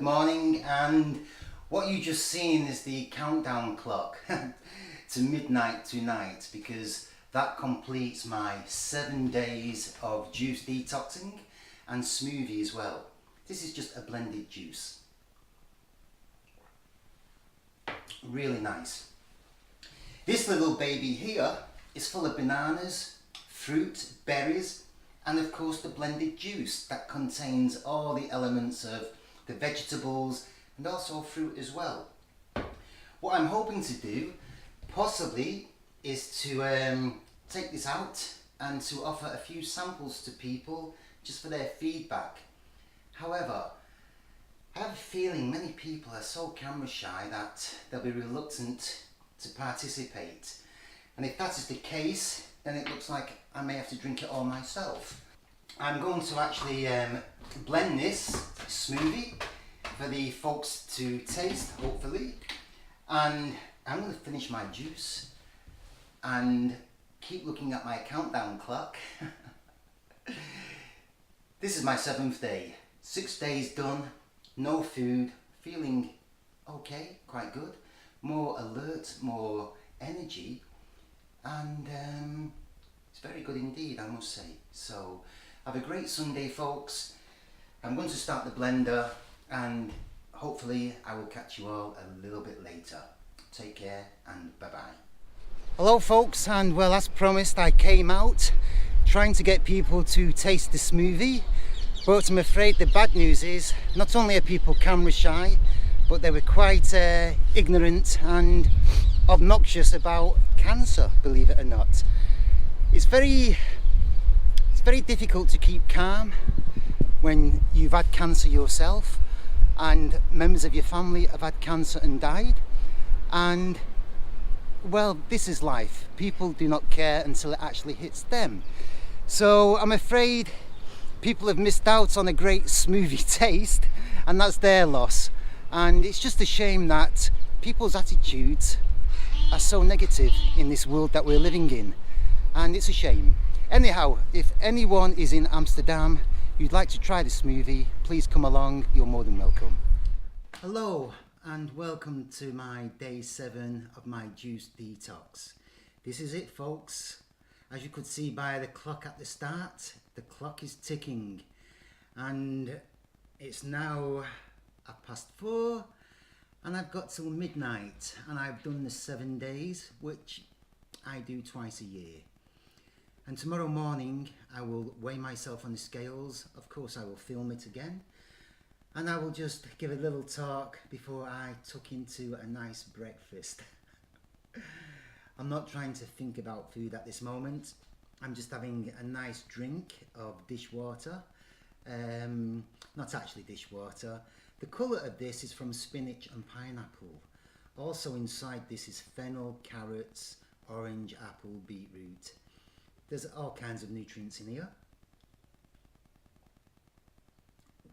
morning, and what you just seen is the countdown clock to midnight tonight, because that completes my 7 days of juice detoxing and smoothie as well. This is just a blended juice. Really nice. This little baby here is full of bananas, fruit, berries, and of course the blended juice that contains all the elements of the vegetables and also fruit as well. What I'm hoping to do possibly is to take this out and to offer a few samples to people just for their feedback. However, I have a feeling many people are so camera shy that they'll be reluctant to participate, and if that is the case, then it looks like I may have to drink it all myself. I'm going to actually blend this smoothie for the folks to taste, hopefully, and I'm going to finish my juice and keep looking at my countdown clock. This is my 7th day, 6 days done, no food, feeling okay, quite good, more alert, more energy, and it's very good indeed, I must say. So have a great Sunday, folks. I'm going to start the blender and hopefully I will catch you all a little bit later. Take care and bye bye. Hello folks, and well, as promised, I came out trying to get people to taste the smoothie, but I'm afraid the bad news is not only are people camera shy, but they were quite ignorant and obnoxious about cancer, believe it or not. It's very difficult to keep calm when you've had cancer yourself and members of your family have had cancer and died, and well, this is life. People do not care until it actually hits them. So I'm afraid people have missed out on a great smoothie taste, and that's their loss. And it's just a shame that people's attitudes are so negative in this world that we're living in, and it's a shame. Anyhow, if anyone is in Amsterdam, you'd like to try the smoothie, please come along, you're more than welcome. Hello and welcome to my day 7 of my juice detox. This is it, folks. As you could see by the clock at the start, the clock is ticking, and it's now 4:30, and I've got till midnight, and I've done the 7 days, which I do twice a year. And tomorrow morning I will weigh myself on the scales. Of course I will film it again, and I will just give a little talk before I tuck into a nice breakfast. I'm not trying to think about food at this moment. I'm just having a nice drink of dishwater. Not actually dishwater. The colour of this is from spinach and pineapple. Also inside this is fennel, carrots, orange, apple, beetroot. There's all kinds of nutrients in here.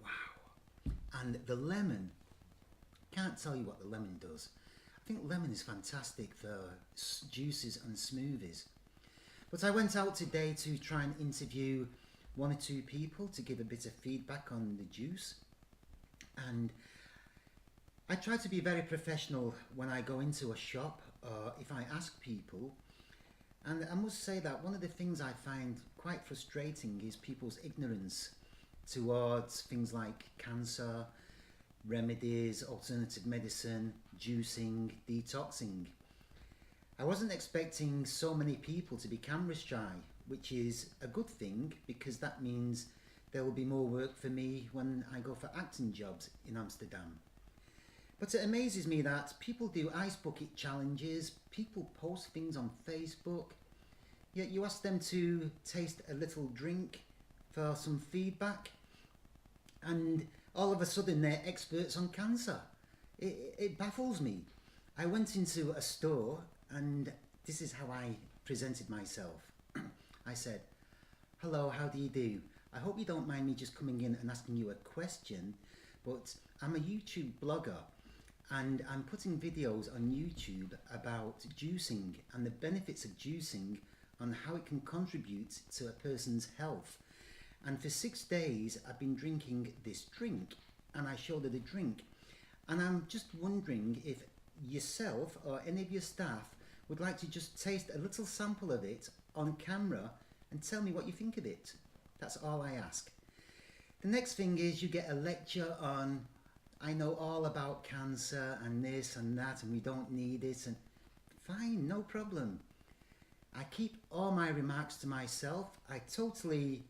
Wow. And the lemon, can't tell you what the lemon does. I think lemon is fantastic for juices and smoothies. But I went out today to try and interview 1 or 2 people to give a bit of feedback on the juice. And I try to be very professional when I go into a shop or if I ask people. And I must say that one of the things I find quite frustrating is people's ignorance towards things like cancer, remedies, alternative medicine, juicing, detoxing. I wasn't expecting so many people to be camera shy, which is a good thing, because that means there will be more work for me when I go for acting jobs in Amsterdam. But it amazes me that people do ice bucket challenges, people post things on Facebook, yet you ask them to taste a little drink for some feedback, and all of a sudden they're experts on cancer. It baffles me. I went into a store and this is how I presented myself. I said, "Hello, how do you do? I hope you don't mind me just coming in and asking you a question, but I'm a YouTube blogger and I'm putting videos on YouTube about juicing and the benefits of juicing, on how it can contribute to a person's health. And for 6 days I've been drinking this drink. and I showed her the drink. And I'm just wondering if yourself or any of your staff would like to just taste a little sample of it on camera and tell me what you think of it. That's all I ask. The next thing is you get a lecture on, I know all about cancer and this and that and we don't need it, and fine, no problem. I keep all my remarks to myself. I totally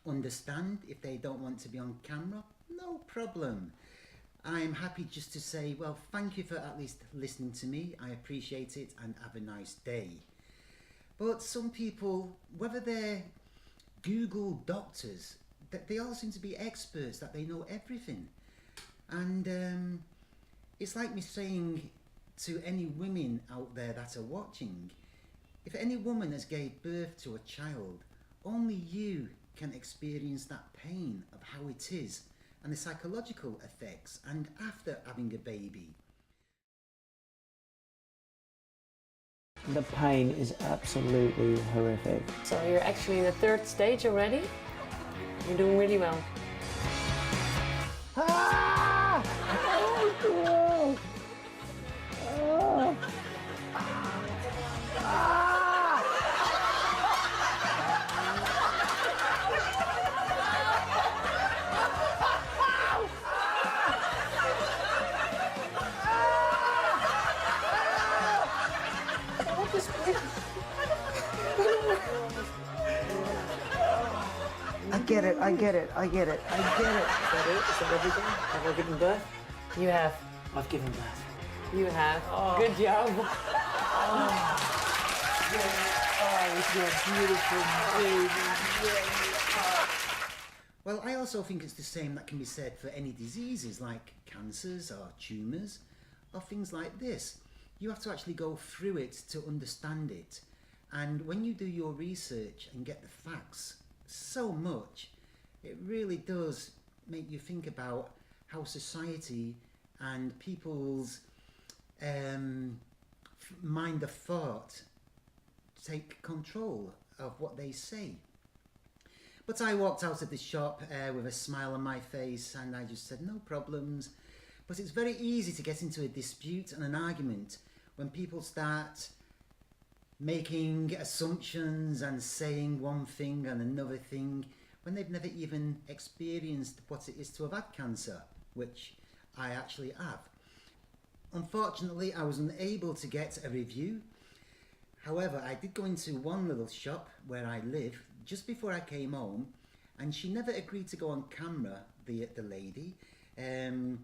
understand if they don't want to be on camera, no problem. I'm happy just to say, well, thank you for at least listening to me. I appreciate it and have a nice day. But some people, whether they're Google doctors, they all seem to be experts, that they know everything. And it's like me saying to any women out there that are watching, if any woman has gave birth to a child, only you can experience that pain of how it is and the psychological effects and after having a baby. The pain is absolutely horrific. So you're actually in the 3rd stage already? You're doing really well. Ah! Oh, oh. I get it. Is that it? Is that everything? Have I given birth? You have. I've given birth. You have. Oh. Good job. Well, I also think it's the same that can be said for any diseases like cancers or tumours or things like this. You have to actually go through it to understand it. And when you do your research and get the facts so much, it really does make you think about how society and people's mind of thought take control of what they say. But I walked out of the shop with a smile on my face and I just said no problems. But it's very easy to get into a dispute and an argument when people start making assumptions and saying one thing and another thing when they've never even experienced what it is to have had cancer, which I actually have. Unfortunately, I was unable to get a review. However, I did go into one little shop where I live just before I came home, and she never agreed to go on camera, the lady, and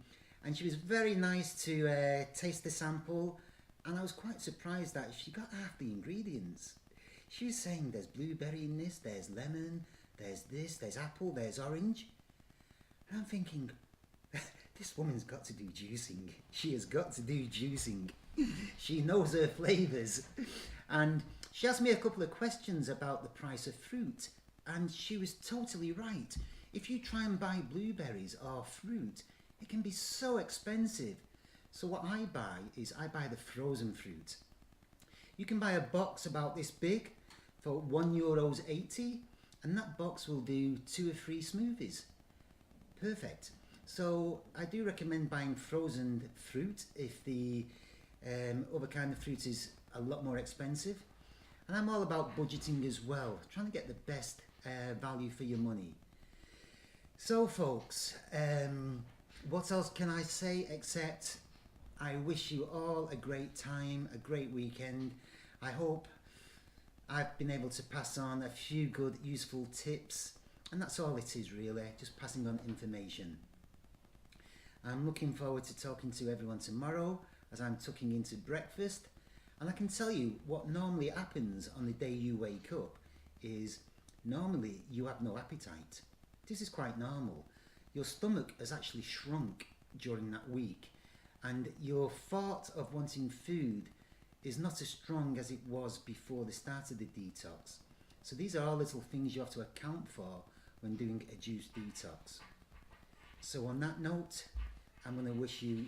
she was very nice to taste the sample, and I was quite surprised that she got half the ingredients. She was saying there's blueberry in this, there's lemon, there's this, there's apple, there's orange. And I'm thinking, this woman's got to do juicing. She has got to do juicing. She knows her flavours. And she asked me a couple of questions about the price of fruit. And she was totally right. If you try and buy blueberries or fruit, it can be so expensive. So what I buy is I buy the frozen fruit. You can buy a box about this big for €1.80, and that box will do 2 or 3 smoothies. Perfect. So I do recommend buying frozen fruit if the other kind of fruit is a lot more expensive. And I'm all about budgeting as well, trying to get the best value for your money. So folks, what else can I say except I wish you all a great time, a great weekend. I hope I've been able to pass on a few good, useful tips, and that's all it is really, just passing on information. I'm looking forward to talking to everyone tomorrow as I'm tucking into breakfast, and I can tell you what normally happens on the day you wake up is normally you have no appetite. This is quite normal. Your stomach has actually shrunk during that week, and your thought of wanting food is not as strong as it was before the start of the detox. So these are all little things you have to account for when doing a juice detox. So on that note, I'm going to wish you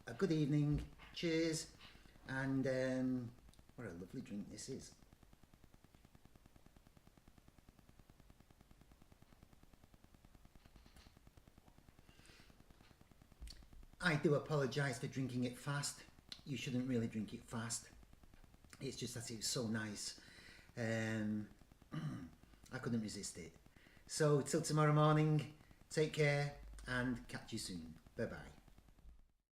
a good evening, cheers, and what a lovely drink this is. I do apologise for drinking it fast. You shouldn't really drink it fast. It's just that it was so nice. I couldn't resist it. So till tomorrow morning, take care and catch you soon. Bye bye.